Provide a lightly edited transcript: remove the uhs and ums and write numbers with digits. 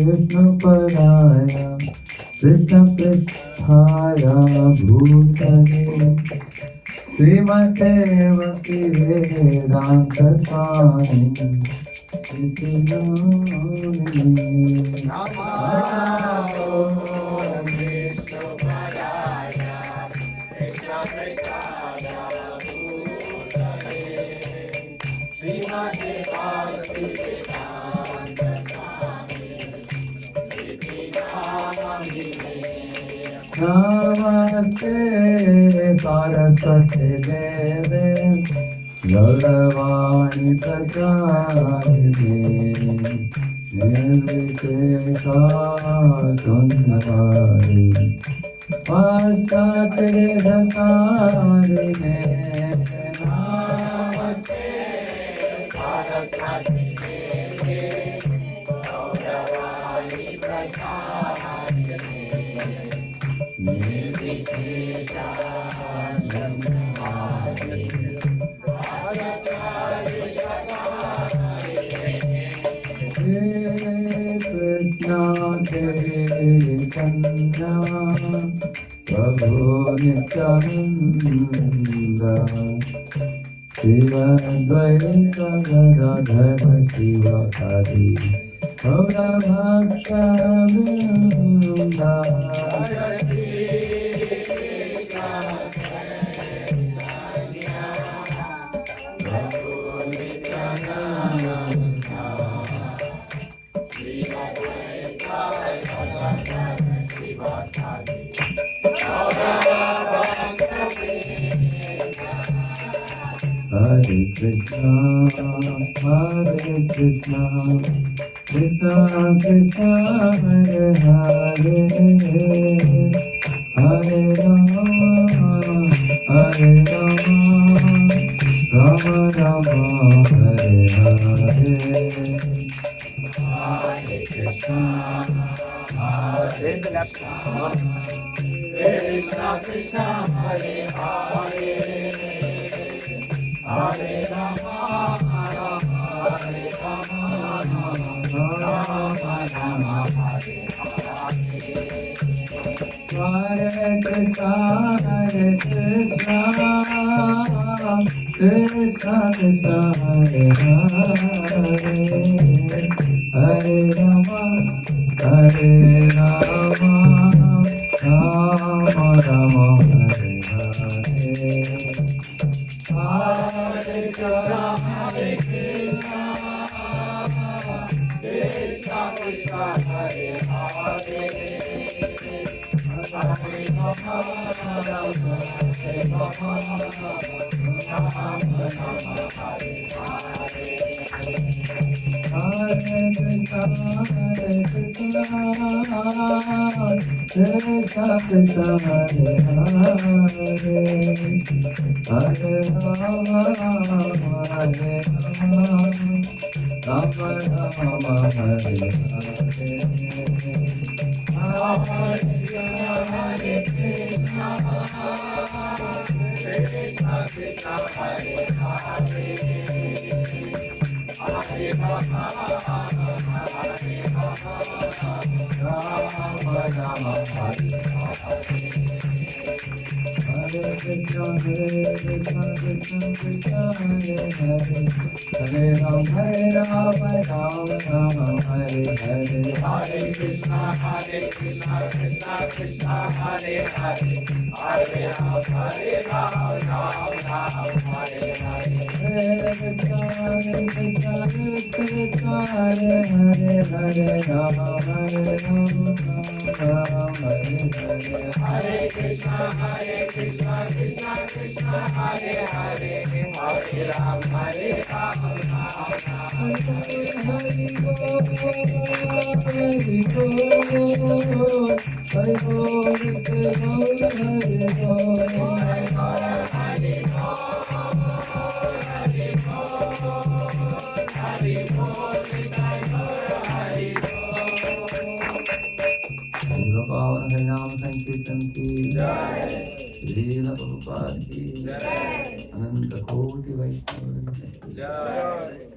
विष्णुपदाय कृष्णपृष्ठाय भूतले श्रीमते भक्तिवेदान्तस्वामी इति नमस्ते सरस्वती देवे गौरवाणी प्रचारिणे निर्विशेषा सुन्दरी पाश्चात्यदेशकारिणे नमस्ते सरस्वती देवे गौरवाणी प्रचारिणे Krishna Prabhu Nityananda Shiva Dvaita Gadadhara Shiva Sadi Gaura Bhakta Vrinda Hare Krishna, Krishna Krishna, Hare Hare, Hare Rama, Hare Rama, Rama Rama, Hare Hare, Hare Krishna, Krishna Krishna, Hare Hare. Hare Rama, Hare Rama, Rama Rama, Hare Hare. Hare Krishna, Krishna Krishna, Hare Hare. Hare Rama, Hare Rama, Rama Rama, Hare Hare. Hare Krishna, Krishna Krishna, Hare Hare. Hare Rama, Rama Hare Hare. Hare Krishna, Krishna Krishna, Hare Hare. Hare Rama, Hare Rama, Rama Rama, Hare Hare. Hare Krishna, Krishna Krishna, Hare Hare. Hare Rama, Hare Rama, Rama Rama, Hare Hare. Hare Krishna, Krishna Krishna, Hare Hare. Hare Rama, Rama Rama, Hare Hare. Hare Krishna, Krishna Krishna, Hare Hare. Hare Rama, Rama Rama, Hare Hare. Hare Krishna, Krishna Krishna, Hare Hare. Hare Rama, Rama Rama, Hare Hare. Hare Krishna, Krishna Krishna, Hare Hare. Hare Rama, Rama Rama, Hare Hare. नाम संकीर्तन की जय, श्रील प्रभुपाद की जय, अनंत कोटि वैष्णव जय।